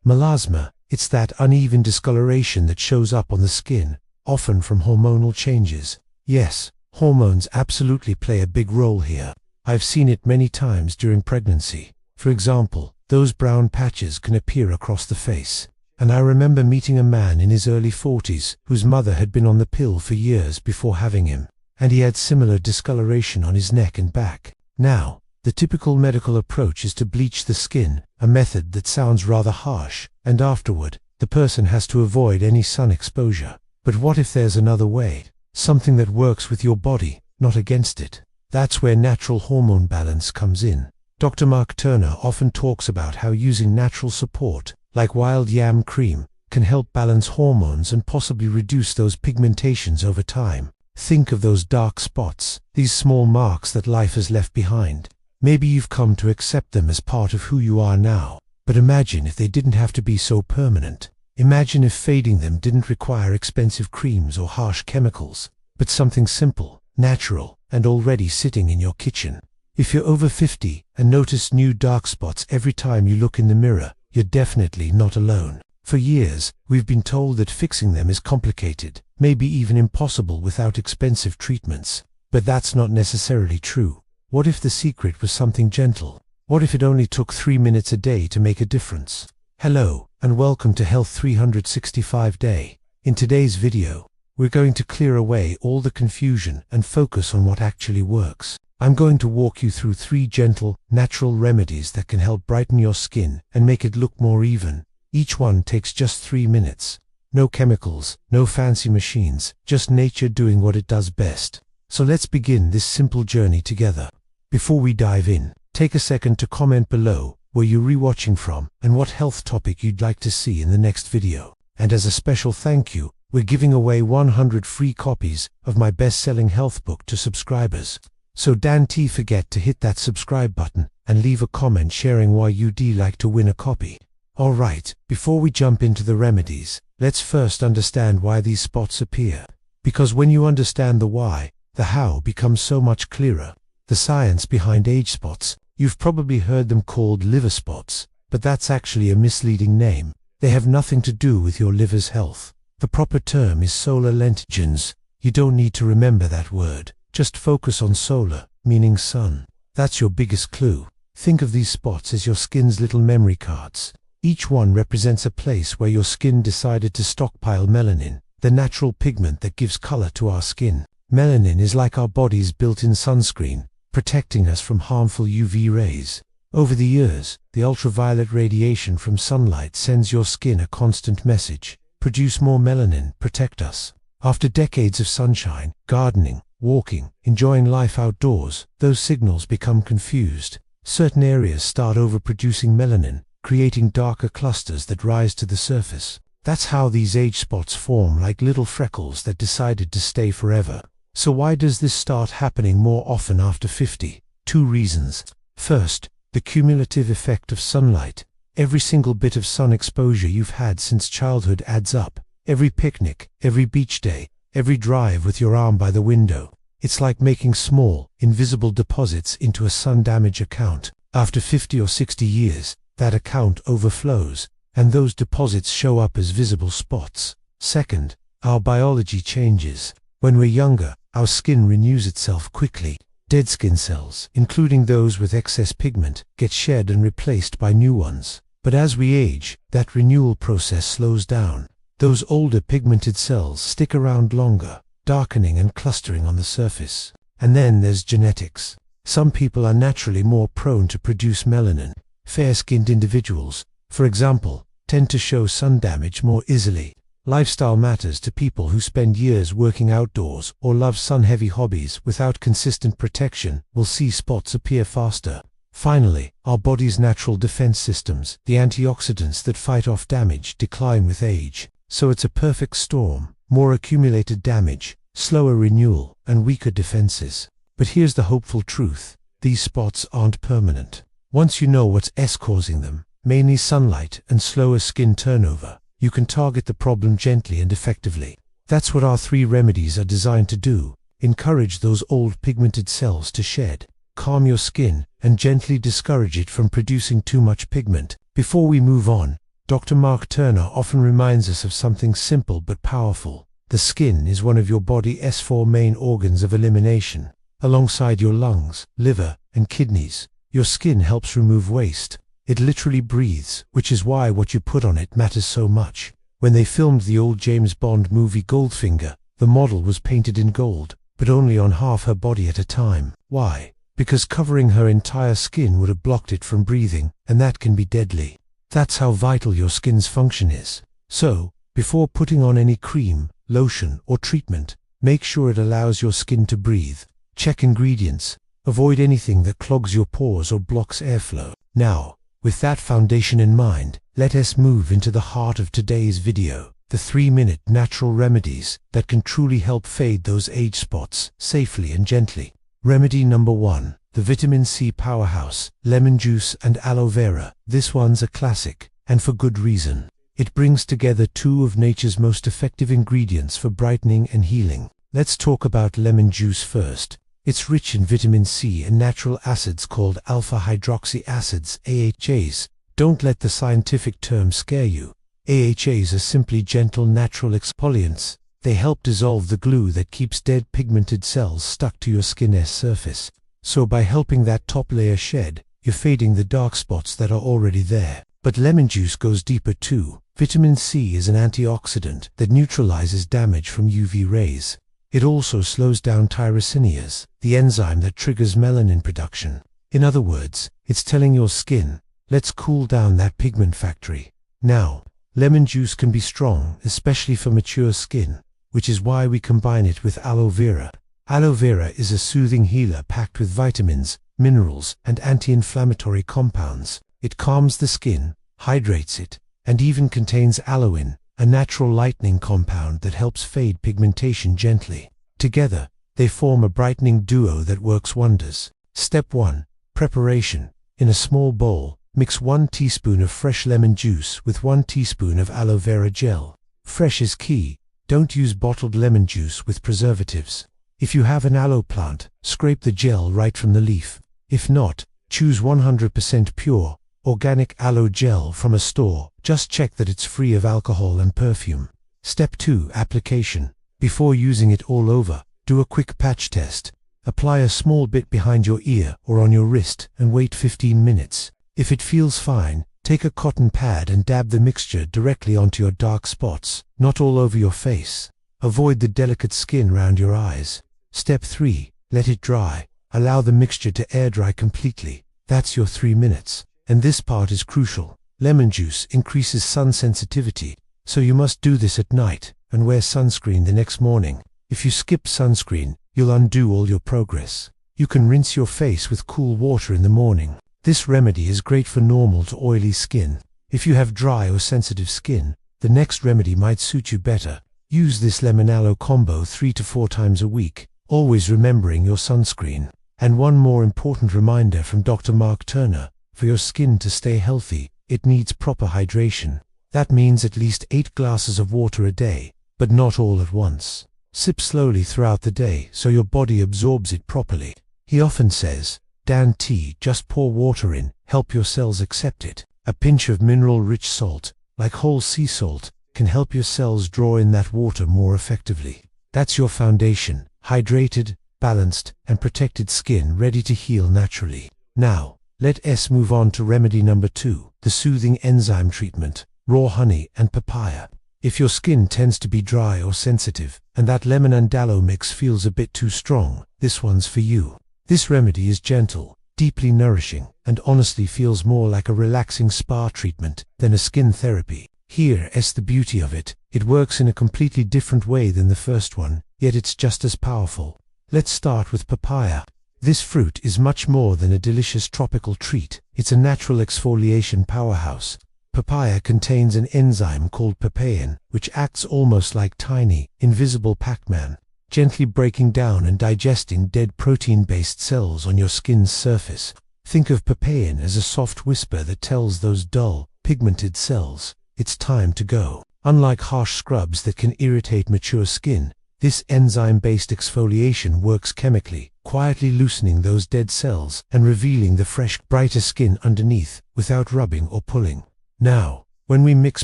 Melasma, it's that uneven discoloration that shows up on the skin, often from hormonal changes. Yes, hormones absolutely play a big role here. I've seen it many times during pregnancy. For example, those brown patches can appear across the face. And I remember meeting a man in his early 40s whose mother had been on the pill for years before having him, and he had similar discoloration on his neck and back. Now, the typical medical approach is to bleach the skin, a method that sounds rather harsh, and afterward, the person has to avoid any sun exposure. But what if there's another way? Something that works with your body, not against it. That's where natural hormone balance comes in. Dr. Mark Turner often talks about how using natural support, like wild yam cream, can help balance hormones and possibly reduce those pigmentations over time. Think of those dark spots, these small marks that life has left behind. Maybe you've come to accept them as part of who you are now. But imagine if they didn't have to be so permanent. Imagine if fading them didn't require expensive creams or harsh chemicals, but something simple, natural, and already sitting in your kitchen. If you're over 50 and notice new dark spots every time you look in the mirror, you're definitely not alone. For years, we've been told that fixing them is complicated, maybe even impossible without expensive treatments. But that's not necessarily true. What if the secret was something gentle? What if it only took 3 minutes a day to make a difference? Hello, and welcome to Health 365 Day. In today's video, we're going to clear away all the confusion and focus on what actually works. I'm going to walk you through 3 gentle, natural remedies that can help brighten your skin and make it look more even. Each one takes just 3 minutes. No chemicals, no fancy machines, just nature doing what it does best. So let's begin this simple journey together. Before we dive in, take a second to comment below where you're rewatching from and what health topic you'd like to see in the next video. And as a special thank you, we're giving away 100 free copies of my best-selling health book to subscribers. So don't forget to hit that subscribe button and leave a comment sharing why you'd like to win a copy. Alright, before we jump into the remedies, let's first understand why these spots appear. Because when you understand the why, the how becomes so much clearer. The science behind age spots, you've probably heard them called liver spots, but that's actually a misleading name. They have nothing to do with your liver's health. The proper term is solar lentigines. You don't need to remember that word. Just focus on solar, meaning sun. That's your biggest clue. Think of these spots as your skin's little memory cards. Each one represents a place where your skin decided to stockpile melanin, the natural pigment that gives color to our skin. Melanin is like our body's built-in sunscreen, protecting us from harmful UV rays. Over the years, the ultraviolet radiation from sunlight sends your skin a constant message: produce more melanin, protect us. After decades of sunshine, gardening, walking, enjoying life outdoors, those signals become confused. Certain areas start overproducing melanin, creating darker clusters that rise to the surface. That's how these age spots form, like little freckles that decided to stay forever. So why does this start happening more often after 50? 2 reasons. First, the cumulative effect of sunlight. Every single bit of sun exposure you've had since childhood adds up. Every picnic, every beach day, every drive with your arm by the window. It's like making small, invisible deposits into a sun damage account. After 50 or 60 years, that account overflows, and those deposits show up as visible spots. Second, our biology changes. When we're younger, our skin renews itself quickly. Dead skin cells, including those with excess pigment, get shed and replaced by new ones. But as we age, that renewal process slows down. Those older pigmented cells stick around longer, darkening and clustering on the surface. And then there's genetics. Some people are naturally more prone to produce melanin. Fair-skinned individuals, for example, tend to show sun damage more easily. Lifestyle matters to people who spend years working outdoors or love sun-heavy hobbies without consistent protection will see spots appear faster. Finally, our body's natural defense systems, the antioxidants that fight off damage, decline with age. So it's a perfect storm: more accumulated damage, slower renewal, and weaker defenses. But here's the hopeful truth: these spots aren't permanent. Once you know what's causing them, mainly sunlight and slower skin turnover, you can target the problem gently and effectively. That's what our 3 remedies are designed to do: encourage those old pigmented cells to shed, calm your skin, and gently discourage it from producing too much pigment. Before we move on, Dr. Mark Turner often reminds us of something simple but powerful. The skin is one of your body's 4 main organs of elimination. Alongside your lungs, liver, and kidneys, your skin helps remove waste. It literally breathes, which is why what you put on it matters so much. When they filmed the old James Bond movie Goldfinger, the model was painted in gold, but only on half her body at a time. Why? Because covering her entire skin would have blocked it from breathing, and that can be deadly. That's how vital your skin's function is. So, before putting on any cream, lotion, or treatment, make sure it allows your skin to breathe. Check ingredients. Avoid anything that clogs your pores or blocks airflow. Now, with that foundation in mind, let us move into the heart of today's video, the 3-minute natural remedies that can truly help fade those age spots safely and gently. Remedy number 1, the vitamin C powerhouse, lemon juice and aloe vera. This one's a classic, and for good reason. It brings together 2 of nature's most effective ingredients for brightening and healing. Let's talk about lemon juice first. It's rich in vitamin C and natural acids called alpha-hydroxy acids, AHAs. Don't let the scientific term scare you. AHAs are simply gentle natural exfoliants. They help dissolve the glue that keeps dead pigmented cells stuck to your skin's surface. So by helping that top layer shed, you're fading the dark spots that are already there. But lemon juice goes deeper too. Vitamin C is an antioxidant that neutralizes damage from UV rays. It also slows down tyrosinease, the enzyme that triggers melanin production. In other words, it's telling your skin, let's cool down that pigment factory. Now, lemon juice can be strong, especially for mature skin, which is why we combine it with aloe vera. Aloe vera is a soothing healer packed with vitamins, minerals, and anti-inflammatory compounds. It calms the skin, hydrates it, and even contains aloin, a natural lightening compound that helps fade pigmentation gently. Together, they form a brightening duo that works wonders. Step 1. Preparation. In a small bowl, mix 1 teaspoon of fresh lemon juice with 1 teaspoon of aloe vera gel. Fresh is key. Don't use bottled lemon juice with preservatives. If you have an aloe plant, scrape the gel right from the leaf. If not, choose 100% pure, organic aloe gel from a store. Just check that it's free of alcohol and perfume. Step 2. Application. Before using it all over, do a quick patch test. Apply a small bit behind your ear or on your wrist and wait 15 minutes. If it feels fine, take a cotton pad and dab the mixture directly onto your dark spots, not all over your face. Avoid the delicate skin around your eyes. Step 3. Let it dry. Allow the mixture to air dry completely. That's your 3 minutes. And this part is crucial. Lemon juice increases sun sensitivity, so you must do this at night and wear sunscreen the next morning. If you skip sunscreen, you'll undo all your progress. You can rinse your face with cool water in the morning. This remedy is great for normal to oily skin. If you have dry or sensitive skin, the next remedy might suit you better. Use this lemon-aloe combo 3 to 4 times a week, always remembering your sunscreen. And one more important reminder from Dr. Mark Turner: for your skin to stay healthy, it needs proper hydration. That means at least 8 glasses of water a day, but not all at once. Sip slowly throughout the day so your body absorbs it properly. He often says, Dan tea, just pour water in, help your cells accept it. A pinch of mineral-rich salt, like whole sea salt, can help your cells draw in that water more effectively. That's your foundation, hydrated, balanced, and protected skin ready to heal naturally. Now, let us move on to remedy number 2, the soothing enzyme treatment, raw honey and papaya. If your skin tends to be dry or sensitive, and that lemon and aloe mix feels a bit too strong, this one's for you. This remedy is gentle, deeply nourishing, and honestly feels more like a relaxing spa treatment than a skin therapy. Here's the beauty of it. It works in a completely different way than the first one, yet it's just as powerful. Let's start with papaya. This fruit is much more than a delicious tropical treat. It's a natural exfoliation powerhouse. Papaya contains an enzyme called papain, which acts almost like tiny, invisible Pac-Man, gently breaking down and digesting dead protein-based cells on your skin's surface. Think of papain as a soft whisper that tells those dull, pigmented cells, it's time to go. Unlike harsh scrubs that can irritate mature skin, this enzyme-based exfoliation works chemically, quietly loosening those dead cells and revealing the fresh, brighter skin underneath without rubbing or pulling. Now, When we mix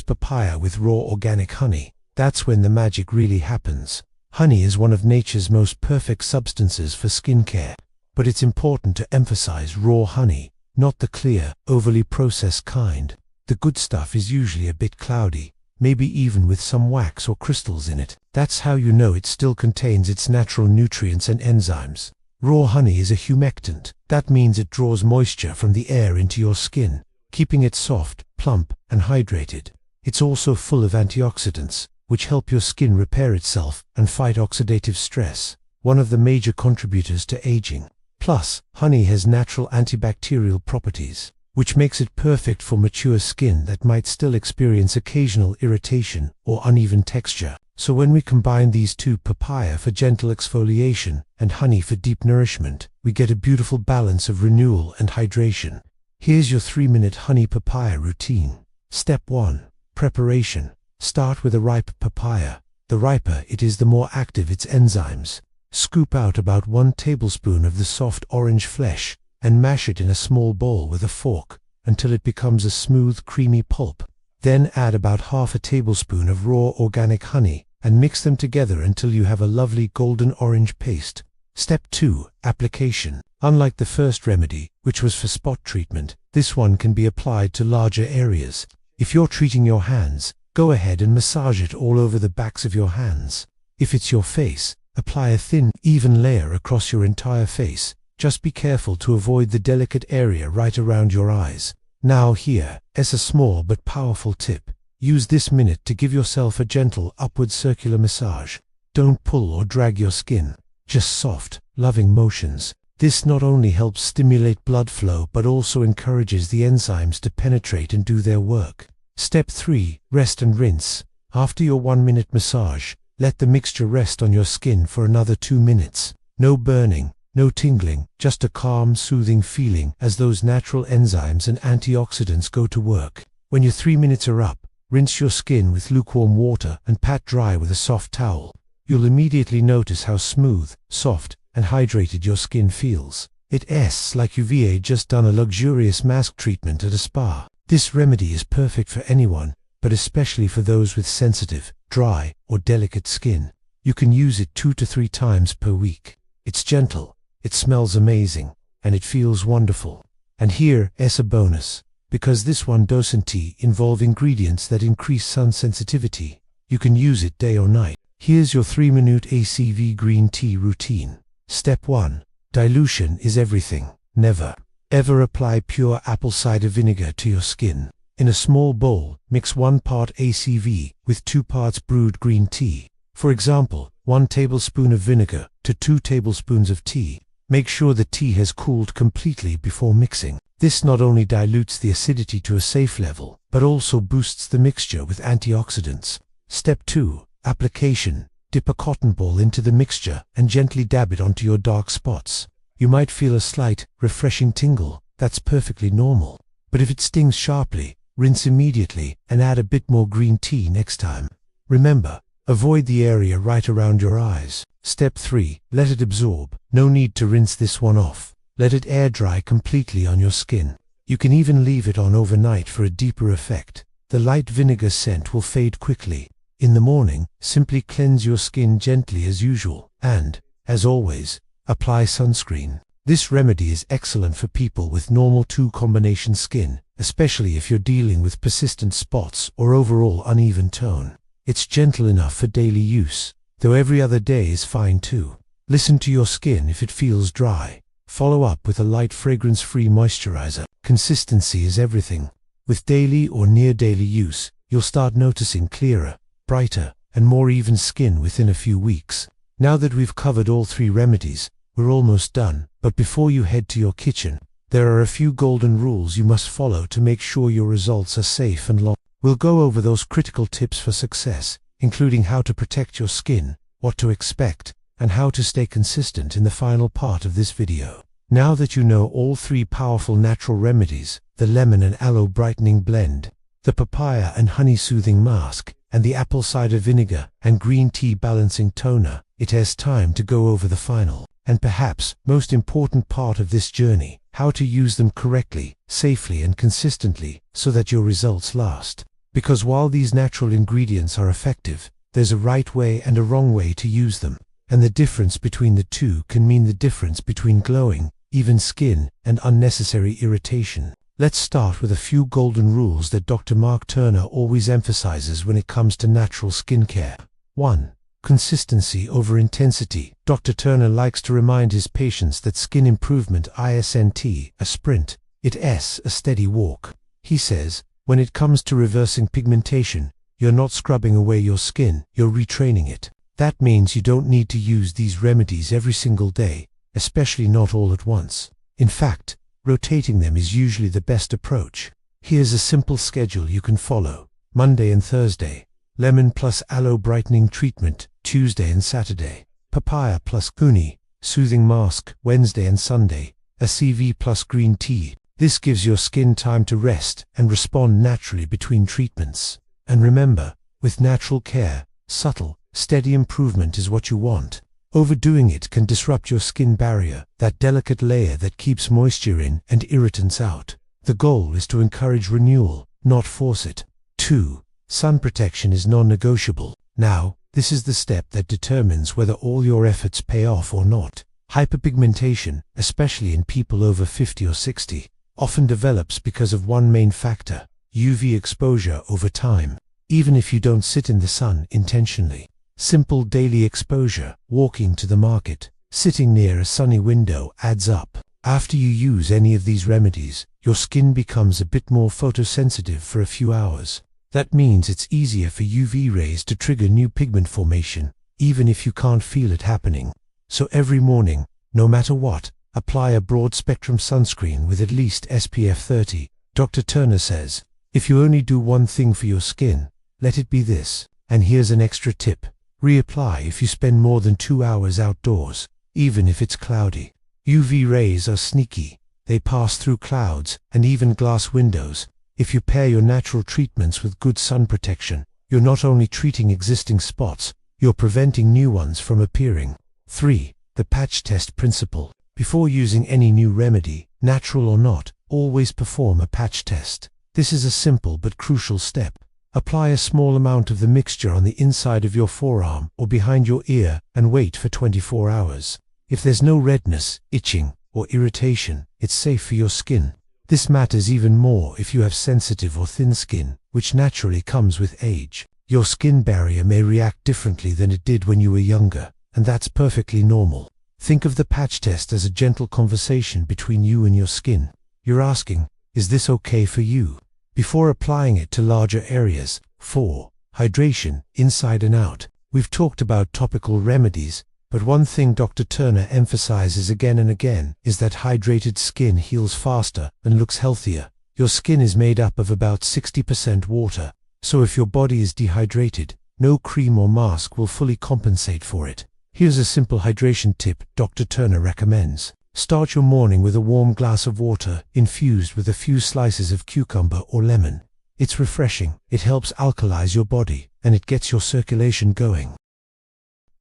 papaya with raw organic honey, that's when the magic really happens. Honey is one of nature's most perfect substances for skincare, but it's important to emphasize raw honey, not the clear, overly processed kind. The good stuff is usually a bit cloudy, maybe even with some wax or crystals in it. That's how you know it still contains its natural nutrients and enzymes. Raw honey is a humectant. That means it draws moisture from the air into your skin, keeping it soft, plump, and hydrated. It's also full of antioxidants, which help your skin repair itself and fight oxidative stress, one of the major contributors to aging. Plus, honey has natural antibacterial properties, which makes it perfect for mature skin that might still experience occasional irritation or uneven texture. So when we combine these two, papaya for gentle exfoliation and honey for deep nourishment, we get a beautiful balance of renewal and hydration. Here's your 3-minute honey papaya routine. Step 1. Preparation. Start with a ripe papaya. The riper it is, the more active its enzymes. Scoop out about 1 tablespoon of the soft orange flesh and mash it in a small bowl with a fork until it becomes a smooth, creamy pulp. Then add about half a tablespoon of raw organic honey and mix them together until you have a lovely golden orange paste. Step 2. Application. Unlike the first remedy, which was for spot treatment, this one can be applied to larger areas. If you're treating your hands, go ahead and massage it all over the backs of your hands. If it's your face, apply a thin, even layer across your entire face. Just be careful to avoid the delicate area right around your eyes. Now here is a small but powerful tip. Use this minute to give yourself a gentle upward circular massage. Don't pull or drag your skin, just soft, loving motions. This not only helps stimulate blood flow but also encourages the enzymes to penetrate and do their work. Step 3. Rest and rinse. After your 1-minute massage, let the mixture rest on your skin for another 2 minutes. No burning, no tingling, just a calm, soothing feeling as those natural enzymes and antioxidants go to work. When your 3 minutes are up, rinse your skin with lukewarm water and pat dry with a soft towel. You'll immediately notice how smooth, soft, and hydrated your skin feels. It's like you've just done a luxurious mask treatment at a spa. This remedy is perfect for anyone, but especially for those with sensitive, dry, or delicate skin. You can use it 2 to 3 times per week. It's gentle, it smells amazing, and it feels wonderful. And here is a bonus. Because this one doesn't involve ingredients that increase sun sensitivity, you can use it day or night. Here's your 3-minute ACV green tea routine. Step 1. Dilution is everything. Never, ever apply pure apple cider vinegar to your skin. In a small bowl, mix 1 part ACV with 2 parts brewed green tea. For example, 1 tablespoon of vinegar to 2 tablespoons of tea. Make sure the tea has cooled completely before mixing. This not only dilutes the acidity to a safe level, but also boosts the mixture with antioxidants. Step 2. Application. Dip a cotton ball into the mixture and gently dab it onto your dark spots. You might feel a slight, refreshing tingle. That's perfectly normal. But if it stings sharply, rinse immediately and add a bit more green tea next time. Remember, avoid the area right around your eyes. Step 3. Let it absorb. No need to rinse this one off. Let it air dry completely on your skin. You can even leave it on overnight for a deeper effect. The light vinegar scent will fade quickly. In the morning, simply cleanse your skin gently as usual, and, as always, apply sunscreen. This remedy is excellent for people with normal 2 combination skin, especially if you're dealing with persistent spots or overall uneven tone. It's gentle enough for daily use, though every other day is fine too. Listen to your skin if it feels dry. Follow up with a light fragrance-free moisturizer. Consistency is everything. With daily or near daily use, you'll start noticing clearer, brighter, and more even skin within a few weeks. Now that we've covered all 3 remedies, we're almost done. But before you head to your kitchen, there are a few golden rules you must follow to make sure your results are safe and long. We'll go over those critical tips for success, including how to protect your skin, what to expect, and how to stay consistent in the final part of this video. Now that you know all 3 powerful natural remedies, the lemon and aloe brightening blend, the papaya and honey soothing mask, and the apple cider vinegar and green tea balancing toner, it is time to go over the final, and perhaps most important part of this journey, how to use them correctly, safely and consistently, so that your results last. Because while these natural ingredients are effective, there's a right way and a wrong way to use them. And the difference between the two can mean the difference between glowing, even skin, and unnecessary irritation. Let's start with a few golden rules that Dr. Mark Turner always emphasizes when it comes to natural skincare. 1. Consistency over intensity. Dr. Turner likes to remind his patients that skin improvement isn't a sprint, it's a steady walk. He says, when it comes to reversing pigmentation, you're not scrubbing away your skin, you're retraining it. That means you don't need to use these remedies every single day, especially not all at once. In fact, rotating them is usually the best approach. Here's a simple schedule you can follow. Monday and Thursday, lemon plus aloe brightening treatment, Tuesday and Saturday. Papaya plus uni, soothing mask, Wednesday and Sunday. A CV plus green tea. This gives your skin time to rest and respond naturally between treatments. And remember, with natural care, subtle, steady improvement is what you want. Overdoing it can disrupt your skin barrier, that delicate layer that keeps moisture in and irritants out. The goal is to encourage renewal, not force it. 2. Sun protection is non-negotiable. Now, this is the step that determines whether all your efforts pay off or not. Hyperpigmentation, especially in people over 50 or 60, often develops because of one main factor: UV exposure over time. Even if you don't sit in the sun intentionally. Simple daily exposure, walking to the market, sitting near a sunny window adds up. After you use any of these remedies, your skin becomes a bit more photosensitive for a few hours. That means it's easier for UV rays to trigger new pigment formation, even if you can't feel it happening. So every morning, no matter what, apply a broad-spectrum sunscreen with at least SPF 30. Dr. Turner says, if you only do one thing for your skin, let it be this. And here's an extra tip. Reapply if you spend more than 2 hours outdoors, even if it's cloudy. UV rays are sneaky. They pass through clouds and even glass windows. If you pair your natural treatments with good sun protection, you're not only treating existing spots, you're preventing new ones from appearing. 3. The patch test principle. Before using any new remedy, natural or not, always perform a patch test. This is a simple but crucial step. Apply a small amount of the mixture on the inside of your forearm or behind your ear and wait for 24 hours. If there's no redness, itching, or irritation, it's safe for your skin. This matters even more if you have sensitive or thin skin, which naturally comes with age. Your skin barrier may react differently than it did when you were younger, and that's perfectly normal. Think of the patch test as a gentle conversation between you and your skin. You're asking, is this okay for you? Before applying it to larger areas. 4. Hydration, inside and out. We've talked about topical remedies, but one thing Dr. Turner emphasizes again and again is that hydrated skin heals faster and looks healthier. Your skin is made up of about 60% water, so if your body is dehydrated, no cream or mask will fully compensate for it. Here's a simple hydration tip Dr. Turner recommends. Start your morning with a warm glass of water infused with a few slices of cucumber or lemon. It's refreshing, it helps alkalize your body, and it gets your circulation going.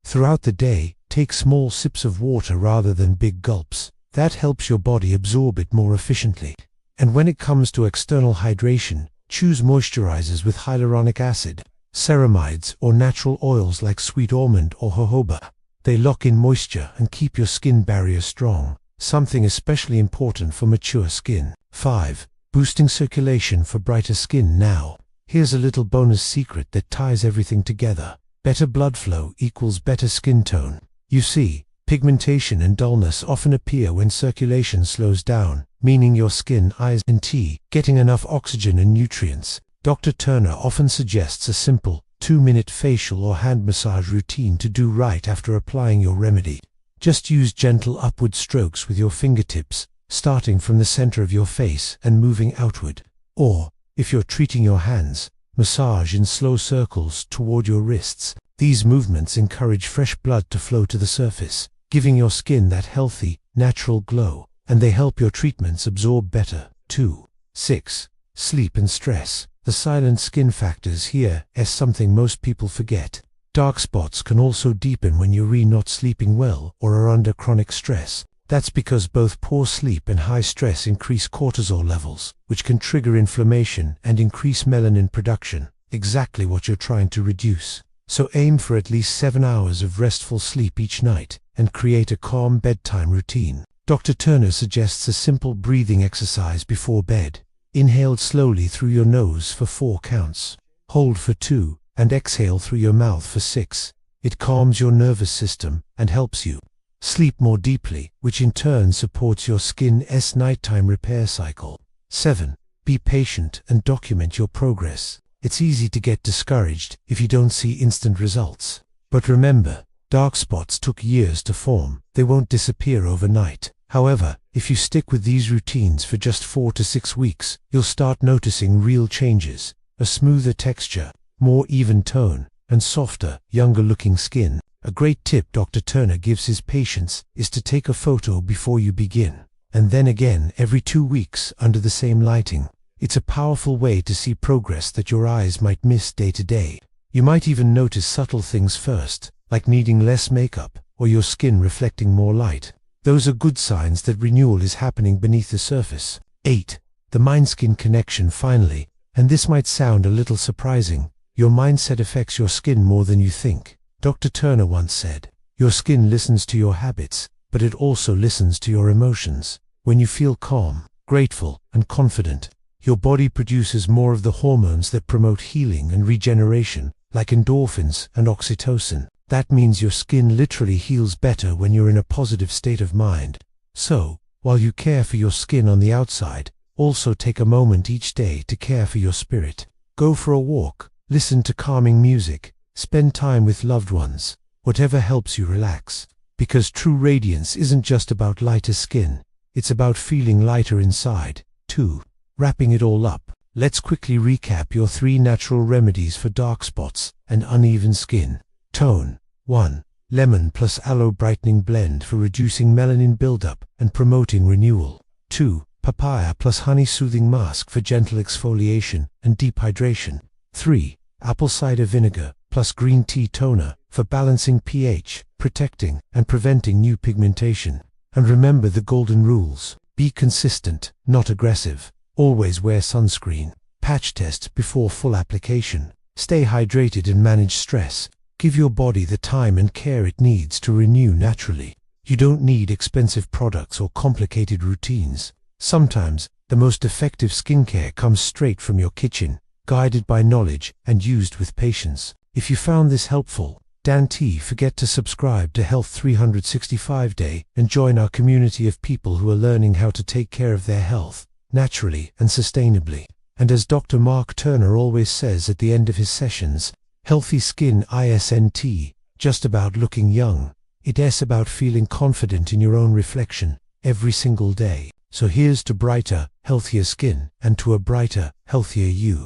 Throughout the day, take small sips of water rather than big gulps. That helps your body absorb it more efficiently. And when it comes to external hydration, choose moisturizers with hyaluronic acid, ceramides, or natural oils like sweet almond or jojoba. They lock in moisture and keep your skin barrier strong, something especially important for mature skin. 5. Boosting circulation for brighter skin. Now, here's a little bonus secret that ties everything together. Better blood flow equals better skin tone. You see, pigmentation and dullness often appear when circulation slows down, meaning your skin isn't getting enough oxygen and nutrients. Dr. Turner often suggests a simple 2-minute facial or hand massage routine to do right after applying your remedy. Just use gentle upward strokes with your fingertips, starting from the center of your face and moving outward. Or, if you're treating your hands, massage in slow circles toward your wrists. These movements encourage fresh blood to flow to the surface, giving your skin that healthy, natural glow, and they help your treatments absorb better, too. 6. Sleep and stress. The silent skin factors here is something most people forget. Dark spots can also deepen when you're not sleeping well or are under chronic stress. That's because both poor sleep and high stress increase cortisol levels, which can trigger inflammation and increase melanin production, exactly what you're trying to reduce. So aim for at least 7 hours of restful sleep each night and create a calm bedtime routine. Dr. Turner suggests a simple breathing exercise before bed. Inhale slowly through your nose for 4 counts. Hold for 2, and exhale through your mouth for 6. It calms your nervous system and helps you sleep more deeply, which in turn supports your skin's nighttime repair cycle. 7. Be patient and document your progress. It's easy to get discouraged if you don't see instant results. But remember, dark spots took years to form. They won't disappear overnight. However, if you stick with these routines for just 4 to 6 weeks, you'll start noticing real changes: a smoother texture, more even tone, and softer, younger-looking skin. A great tip Dr. Turner gives his patients is to take a photo before you begin, and then again every 2 weeks under the same lighting. It's a powerful way to see progress that your eyes might miss day to day. You might even notice subtle things first, like needing less makeup or your skin reflecting more light. Those are good signs that renewal is happening beneath the surface. 8. The mind-skin connection finally, and this might sound a little surprising. Your mindset affects your skin more than you think. Dr. Turner once said, "Your skin listens to your habits, but it also listens to your emotions." When you feel calm, grateful, and confident, your body produces more of the hormones that promote healing and regeneration, like endorphins and oxytocin. That means your skin literally heals better when you're in a positive state of mind. So, while you care for your skin on the outside, also take a moment each day to care for your spirit. Go for a walk, listen to calming music, spend time with loved ones, whatever helps you relax. Because true radiance isn't just about lighter skin, it's about feeling lighter inside, too. Wrapping it all up, let's quickly recap your 3 natural remedies for dark spots and uneven skin. Tone. 1. Lemon plus aloe brightening blend for reducing melanin buildup and promoting renewal. 2. Papaya plus honey soothing mask for gentle exfoliation and deep hydration. 3. Apple cider vinegar plus green tea toner for balancing pH, protecting and preventing new pigmentation. And remember the golden rules. Be consistent, not aggressive. Always wear sunscreen. Patch test before full application. Stay hydrated and manage stress. Give your body the time and care it needs to renew naturally. You don't need expensive products or complicated routines. Sometimes, the most effective skincare comes straight from your kitchen, guided by knowledge and used with patience. If you found this helpful, don't forget to subscribe to Health 365 Day and join our community of people who are learning how to take care of their health, naturally and sustainably. And as Dr. Mark Turner always says at the end of his sessions, healthy skin isn't just about looking young. It's about feeling confident in your own reflection every single day. So here's to brighter, healthier skin and to a brighter, healthier you.